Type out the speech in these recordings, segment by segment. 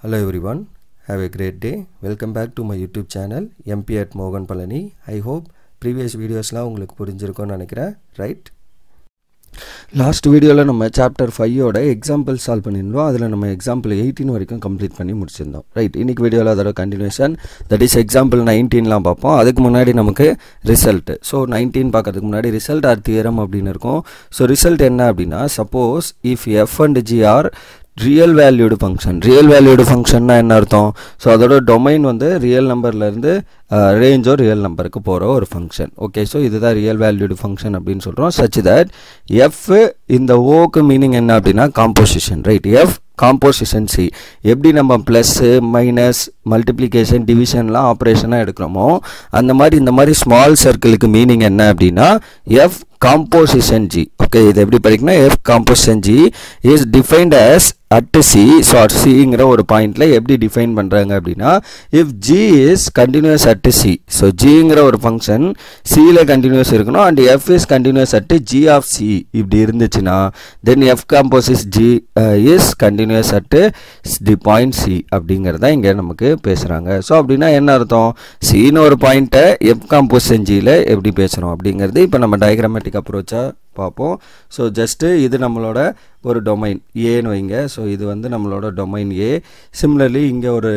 Hello everyone, have a great day. Welcome back to my YouTube channel MP at Mogan Palani. I hope previous videos la உங்களுக்கு புரிஞ்சிருக்கும்னு நினைக்கிறேன், right? Last வீடியோவில் நம்ம chapter 5ஓட example solve பண்ணியிருந்தோம். அதில் நம்ம example 18 வரைக்கும் கம்ப்ளீட் பண்ணி முடிச்சிருந்தோம், ரைட்? இன்றைக்கி வீடியோவில் அதோட கண்டினியூஷன், தட் இஸ் எக்ஸாம்பிள் 19லாம் பார்ப்போம். அதுக்கு முன்னாடி நமக்கு ரிசல்ட். ஸோ 19 பார்க்கறதுக்கு முன்னாடி ரிசல்ட் ஆர் தியரம் அப்படின்னு இருக்கும். ஸோ ரிசல்ட் என்ன அப்படின்னா, suppose if F and G are real valued function. Real valued ஃபங்க்ஷன்னா என்ன அர்த்தம்? ஸோ அதோட டொமைன் வந்து ரியல் நம்பர்லேருந்து ரேஞ்சோ ரியல் நம்பருக்கு போகிற ஒரு ஃபங்க்ஷன். ஓகே, ஸோ இதுதான் ரியல் வேல்யூடு ஃபங்க்ஷன் அப்படின்னு சொல்கிறோம். சச் தட் எஃப் இந்த ஓக்கு மீனிங் என்ன அப்படின்னா composition, right? F composition C. எப்படி நம்ம ப்ளஸ்ஸு மைனஸ் மல்டிப்ளிகேஷன் டிவிஷன்லாம் ஆப்ரேஷனாக எடுக்கிறோமோ அந்த மாதிரி இந்த மாதிரி ஸ்மால் சர்க்கிளுக்கு மீனிங் என்ன அப்படின்னா எஃப் composition G. Okay, இது எப்படி படிக்கணும்? F composition G is defined as at C. So at C ங்கிற ஒரு பாயிண்ட்ல எப்படி டிஃபைன் பண்றாங்க அப்படின்னா, if G is continuous at C. So G ங்கிற ஒரு ஃபங்க்ஷன் C ல கண்டினியூஸ் இருக்கணும் and F is continuous at G of C. இப்படி இருந்துச்சுன்னா then F composition G is continuous at the point C அப்படிங்கறத இங்க நமக்கு பேசுறாங்க. ஸோ அப்படின்னா என்ன அர்த்தம்? C ன்னு ஒரு பாயிண்ட்டை F composition G ல எப்படி பேசுறோம் அப்படிங்கிறது இப்போ நம்ம டயக்ராமேட்டிக் அப்ரோச்சா பார்ப்போம். ஸோ ஜஸ்ட்டு இது நம்மளோட ஒரு டொமைன் ஏன்னு வைங்க. ஸோ இது வந்து நம்மளோட டொமைன் ஏ. சிமிலர்லி இங்கே ஒரு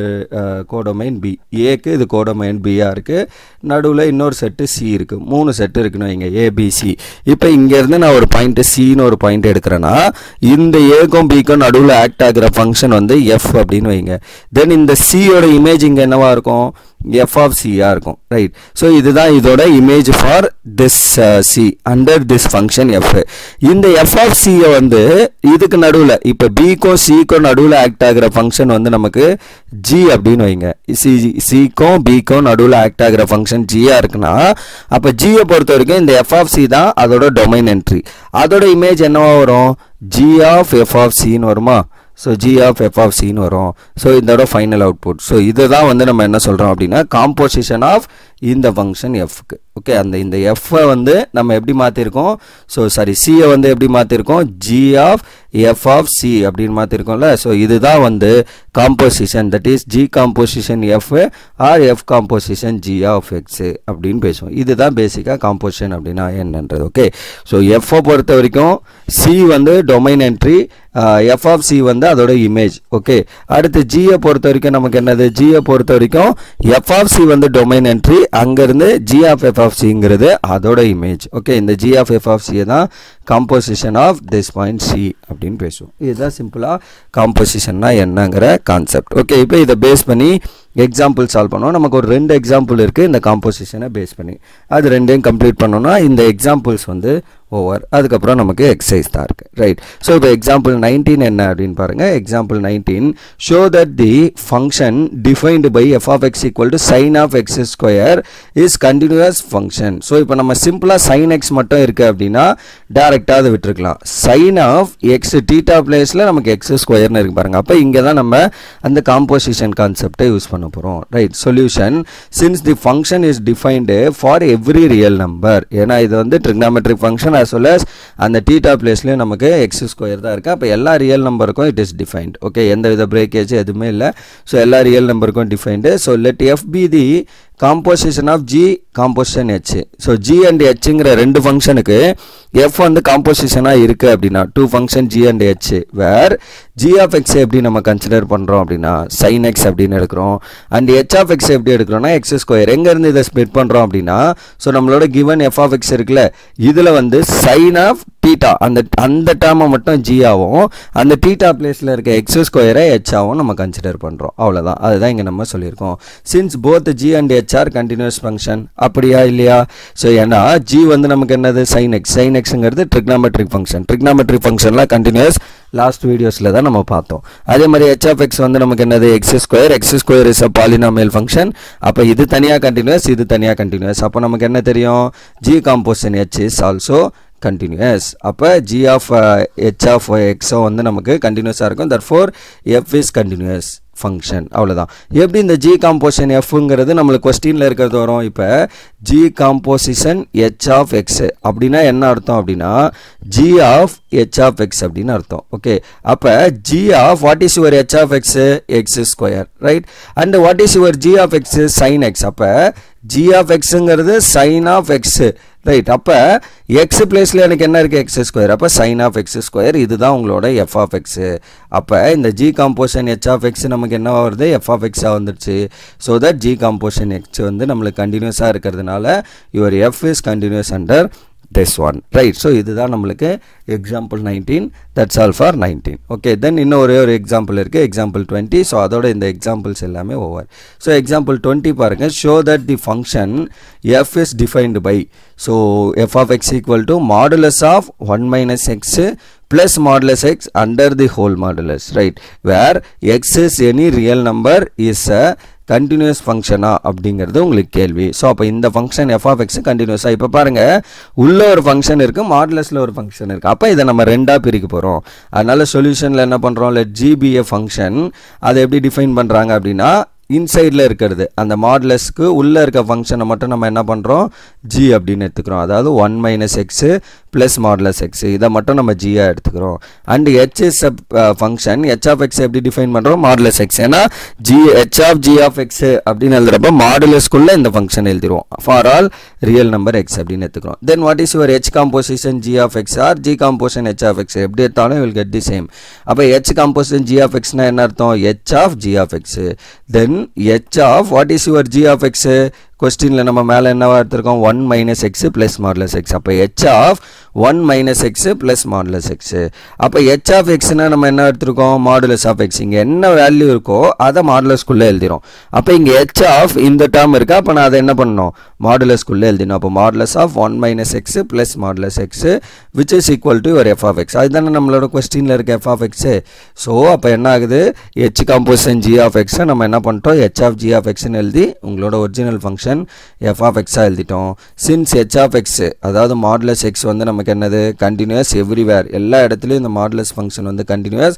கோடொமைன் பி. ஏக்கு இது கோடொமைன் பியாக இருக்குது. நடுவில் இன்னொரு செட்டு சி இருக்குது. 3 செட்டு இருக்குன்னு வைங்க, ஏபிசி. இப்போ இங்கேருந்து நான் ஒரு பாயிண்ட்டு சின்னு ஒரு பாயிண்ட் எடுக்கிறேன்னா இந்த ஏக்கும் பிக்கும் நடுவில் ஆக்ட் ஆகிற ஃபங்க்ஷன் வந்து எஃப் அப்படின்னு வைங்க. தென் இந்த சியோட இமேஜ் இங்கே என்னவா இருக்கும்? எஃப் ஆஃப் சியா இருக்கும், ரைட்? ஸோ இதுதான் இதோட image for this C under this function F. இந்த எஃப் ஆஃப் சியை வந்து இதுக்கு நடுவில் இப்போ பிக்கும் சிக்கும் நடுவில் ஆக்ட் ஆகிற ஃபங்க்ஷன் வந்து நமக்கு ஜி அப்படின்னு வைங்க. சிக்கும் பிக்கும் நடுவில் ஆக்ட் ஆகிற ஃபங்க்ஷன் ஜியா இருக்குன்னா அப்போ ஜியை பொறுத்த வரைக்கும் இந்த எஃப் ஆஃப் சி தான் அதோட டொமைன் என்ட்ரி. அதோட இமேஜ் என்னவா வரும்? ஜி ஆஃப் எஃப் ஆஃப் சின்னு வருமா? So G of F of சின்னு வரும். ஸோ இதோட ஃபைனல் அவுட்புட். ஸோ இதை தான் வந்து நம்ம என்ன சொல்கிறோம் அப்படின்னா காம்போசிஷன் ஆஃப் இந்த ஃபங்க்ஷன் எஃப்க்கு. ஓகே, அந்த இந்த எஃப்ஐ வந்து நம்ம எப்படி மாற்றிருக்கோம்? ஸோ சாரி, சியை வந்து எப்படி மாற்றிருக்கோம்? G of F of C அப்படின்னு மாற்றிருக்கோம்ல. ஸோ இதுதான் வந்து composition, that is G composition F or F composition G of X அப்படின்னு பேசுவோம். இதுதான் பேசிக்காக காம்போசிஷன் அப்படின்னா என்னன்றது. ஓகே, ஸோ எஃப்ஐ பொறுத்த வரைக்கும் சி வந்து domain entry, F of C வந்து அதோட இமேஜ். ஓகே, அடுத்து ஜியை பொறுத்த வரைக்கும் நமக்கு என்னது? ஜியை பொறுத்த வரைக்கும் எஃப் ஆஃப் சி வந்து டொமைன் என்ட்ரி, அங்கேருந்து ஜி ஆஃப் எஃப் ஆஃப் சிங்கிறது அதோட இமேஜ். ஓகே, இந்த ஜி ஆஃப் எஃப் ஆஃப் சியை தான் composition of this point C அப்படின்னு பேசுவோம். இதுதான் சிம்பிளாக காம்போசிஷன்னா என்னங்கிற கான்செப்ட். ஓகே, இப்போ இதை பேஸ் பண்ணி எக்ஸாம்பிள் சால்வ் பண்ணுவோம். நமக்கு ஒரு 2 எக்ஸாம்பிள் இருக்குது இந்த காம்போசிஷனை பேஸ் பண்ணி. அது ரெண்டையும் கம்ப்ளீட் பண்ணோம்னா இந்த எக்ஸாம்பிள்ஸ் வந்து ஓவர். அதுக்கப்புறம் நமக்கு எக்ஸசைஸ் தான் இருக்குது, ரைட்? ஸோ இப்போ எக்ஸாம்பிள் 19 என்ன அப்படின்னு பாருங்கள். Example 19, show that the function defined by F of X equal to sine of X square is continuous function. So இப்போ நம்ம சிம்பிளாக சைன் எக்ஸ் மட்டும் இருக்குது அப்படின்னா டேரெக்டாக அதை விட்டுருக்கலாம். சைன் ஆஃப் எக்ஸ் டீட்டா பிளேஸில் நமக்கு எக்ஸ் ஸ்கொயர்னு இருக்கு பாருங்கள். அப்போ இங்கே தான் நம்ம அந்த காம்போசிஷன் கான்செப்டை யூஸ் பண்ண போகிறோம், right? Solution, since the function is defined for every real number. ஏன்னா இது வந்து trigonometric function as well as அந்த தீட்டா பிளேஸ்லேயும் நமக்கு எக்ஸ் ஸ்கொயர் தான் இருக்குது. அப்போ எல்லா ரியல் நம்பருக்கும் இட் இஸ் டிஃபைன்ட். ஓகே, எந்த வித பிரேக்கேஜ் எதுவுமே இல்லை. ஸோ எல்லா ரியல் நம்பருக்கும் defined. So let F be the composition of G composition H. So G and ஹெச்ங்கிற 2 ஃபங்க்ஷனுக்கு எஃப் வந்து காம்போசிஷனாக இருக்குது அப்படின்னா 2 function G and H, where G of X எப்படி நம்ம கன்சிடர் பண்ணுறோம் அப்படின்னா சைன் எக்ஸ் அப்படின்னு எடுக்கிறோம். அண்ட் ஹெச் ஆஃப் எக்ஸ் எப்படி எடுக்கிறோம்னா எக்ஸ் ஸ்கொயர். எங்கேருந்து இதை ஸ்ப்ளிட் பண்ணுறோம் அப்படின்னா, ஸோ நம்மளோட கிவன் எஃப் ஆஃப் எக்ஸ் இருக்குல்ல, இதில் வந்து சைன் ஆஃப் தீட்டா அந்த டேர்மை மட்டும் ஜி ஆகும், அந்த தீட்டா பிளேஸில் இருக்க எக்ஸ் ஸ்கொயரை ஹெச் ஆகும் நம்ம கன்சிடர் பண்ணுறோம். அவ்வளோதான், அதுதான் இங்கே நம்ம சொல்லியிருக்கோம். Since both G and H are continuous function. அப்படியா இல்லையா? ஸோ ஏன்னா ஜி வந்து நமக்கு என்னது? Sine X. சைன் எக்ஸுங்கிறது ட்ரிக்னாமெட்ரிக் ஃபங்க்ஷன். ட்ரிக்னாமெட்ரிக் ஃபங்க்ஷன்லாம் கண்டினியூஸ் லாஸ்ட் வீடியோஸில் தான் நம்ம பார்த்தோம். அதே மாதிரி ஹெச் ஆஃப் எக்ஸ் வந்து நமக்கு என்னது? X square. X square is a polynomial function. அப்போ இது தனியாக கண்டினியூஸ், இது தனியாக கண்டினியூஸ். அப்போ நமக்கு என்ன தெரியும்? G composition H is also continuous. அப்போ g of h of x வந்து நமக்கு கண்டினியூஸாக இருக்கும். therefore f is continuous function. அவ்வளோதான். எப்படி இந்த ஜி காம்போசிஷன் எஃப்ங்கிறது நம்மளுக்கு கொஸ்டினில் இருக்கிறது வரும்? இப்போ G composition H of X அப்படினா என்ன அர்த்தம் அப்படினா G of H of X அப்படினு அர்த்தம் ஓகே அப்ப G of what is your H of X X square right and what is your G of X sin X அப்ப G of X ங்கிறது sin of X right அப்ப X பிளேஸ்ல எனக்கு என்ன இருக்கு X square அப்ப sin of X square இதுதான் உங்களோட F of X அப்ப இந்த G composition H of X நமக்கு என்ன வருது F of X வந்துருச்சு so that G composition X வந்து நமக்கு கண்டினியூஸா இருக்கிறதுனால your F is continuous under this one right so இதுதான் நமக்கு example 19 that's all for 19 okay then இன்னொரு ஒரு example இருக்கு example 20 so அதோட இந்த examples எல்லாமே over so example 20 பாருங்க show that the function f is defined by so f of x equal to modulus of 1 minus x plus modulus x under the whole modulus right where x is any real number is a continuous function அப்படிங்கிறது உங்களுக்கு கேள்வி so அப்ப இந்த function f of x கண்டினியூஸா இப்ப பாருங்க உள்ள ஒரு ஃபங்க்ஷன் இருக்கு மாடுலஸ்ல ஒரு ஃபங்க்ஷன் இருக்கு அப்ப இத நம்ம ரெண்டா பிரிக்க போறோம் அதனால சொல்யூஷன்ல என்ன பண்றோம் let g be a function அதை எப்படி டிஃபைன் பண்றாங்க அப்படினா இன்சைட்ல இருக்குது அந்த மாடுலஸ்க்கு உள்ள இருக்க ஃபங்க்ஷனை மட்டும் நம்ம என்ன பண்றோம் g அப்படினு எடுத்துக்கறோம் அதாவது 1 minus x plus modulus x இத மட்டும் நம்ம g ஆ எடுத்துக்கறோம் and h is a function h of x எப்படி டிஃபைன் பண்றோம் modulus x ஏனா g h of g of x அப்படினு எழுதுறப்ப மாடுலஸ் குள்ள இந்த function எழுதிரோம் for all real number x அப்படினு எடுத்துக்கறோம் then what is your h composition g of x or g composition h of x எப்படி எடுத்தாலும் you will get the same அப்ப h composition g of x னா என்ன அர்த்தம் h of g of x then h of what is your g of x question நம்ம மேல என்னவா எடுத்துறோம் 1 minus x plus modulus x அப்ப h of 1 minus x plus modulus x அப்ப h of x னா நம்ம என்ன எடுத்துறோம் modulus of x இங்க என்ன வேல்யூ இருக்கோ அத modulus குள்ள எழுதிரோம் அப்ப இங்க h of இந்த டேர்ம் இருக்கு அப்ப நான் அத என்ன பண்ணனும் modulus குள்ள எழுதினோம் அப்ப modulus of 1 minus x plus modulus x which is equal to your f of x அதுதானே நம்மளோட क्वेश्चनல இருக்க f of x சோ அப்ப என்ன ஆகுது h composition g of x நம்ம என்ன பண்ணிட்டோம் h of g of x ன்னு எழுதி உங்களோட original function f of x எழுதிட்டோம் since h of x அதாவது modulus x வந்து நமக்கு என்னது continuous everywhere எல்லா இடத்துலயும் இந்த modulus function வந்து continuous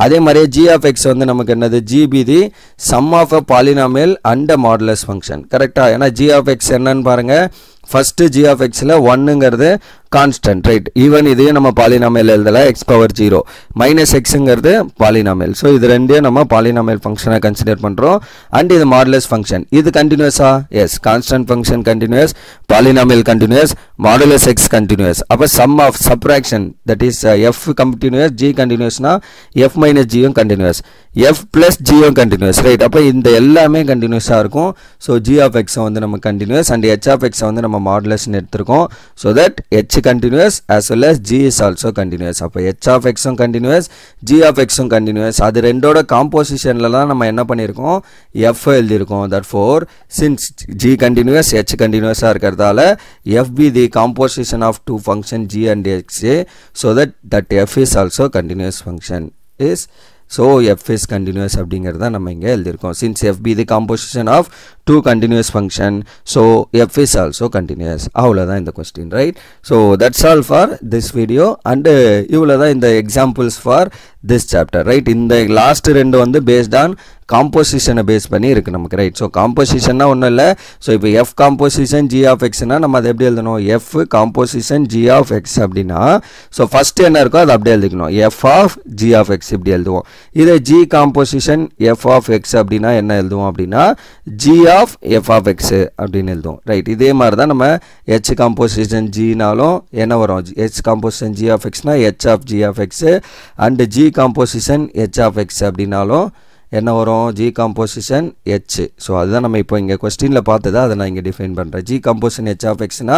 அதே மாதிரி g of x வந்து நமக்கு என்னது g be the sum of a polynomial and a modulus function கரெக்ட்டா ஏனா g of x என்னன்னு பாருங்க first g of x ல 1 ங்கிறது constant right even இதே நம்ம polynomial எழுதல x power 0 minus x ங்கிறது polynomial so இது ரெண்டையும் நம்ம polynomial function கன்சிடர் பண்றோம் and இது modulus function இது continuous yes constant function continuous polynomial continuous modulus x continuous அப்ப sum of subtraction that is f continuous g continuous னா f minus g யும் continuous f plus g யும் continuous right அப்ப இந்த எல்லாமே continuous-ஆ இருக்கும் so g of x வந்து நம்ம continuous and h of x வந்து நம்ம modulus ன்னு எடுத்துறோம் so that h continuous as well as g is also continuous அப்ப h of x um continuous g of x um continuous அது ரெண்டோட காம்போசிஷன்ல தான் நம்ம என்ன பண்ணிருக்கோம் f எழுதிருக்கோம் therefore since g continuous h continuous ah இருக்கறதால f be the composition of two function g and x so that f is also continuous function is so f is continuous அப்படிங்கறத நம்ம இங்க எழுதிருக்கோம் since f be the composition of two continuous function so f is also continuous அவ்வளவுதான் இந்த question right so that's all for this video and இவ்வளவுதான் இந்த examples for this chapter right இந்த last ரெண்டு வந்து based on composition பேஸ் பண்ணி இருக்கு நமக்கு right so composition னா ஒண்ணும் இல்ல so இப்போ f composition g of x னா நம்ம அத எப்படி எழுதணும் f composition g of x அப்படினா so first என்ன இருக்கோ அத அப்படியே எழுதிக்கணும் f of g of x இப்படி எழுதுவோம் இதே g composition f of x அப்படினா என்ன எழுதுவோம் அப்படினா g of f of x அப்படினு எழுதுவோம் right இதே மாதிரி தான் நம்ம h composition g னாலும் என்ன வரும் h composition g of x னா h of g of x and g composition h of x அப்படினாலும் என்ன வரும் g composition h so அதுதான் நம்ம இப்போ இங்க क्वेश्चनல பார்த்தது அத நான் இங்க டிஃபைன் பண்றேன் g composition h of x னா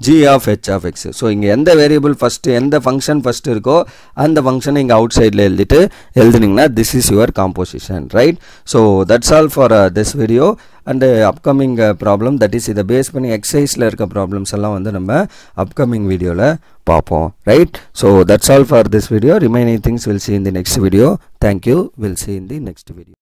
g of h of x so இங்க எந்த வேரியபிள் ஃபர்ஸ்ட் எந்த ஃபங்க்ஷன் ஃபர்ஸ்ட் இருக்கோ அந்த ஃபங்க்ஷனை இங்க அவுட் சைடுல எழுதிட்டு எழுதுனீங்கன்னா this is your composition right so that's all for this video and upcoming problem that is இத பேஸ் பண்ணி எக்ஸர்சைஸ்ல இருக்க ப்ராப்ளம்ஸ் எல்லாம் வந்து நம்ம upcoming வீடியோல பாப்போம் right so that's all for this video remaining things we'll see in the next video thank you we'll see in the next video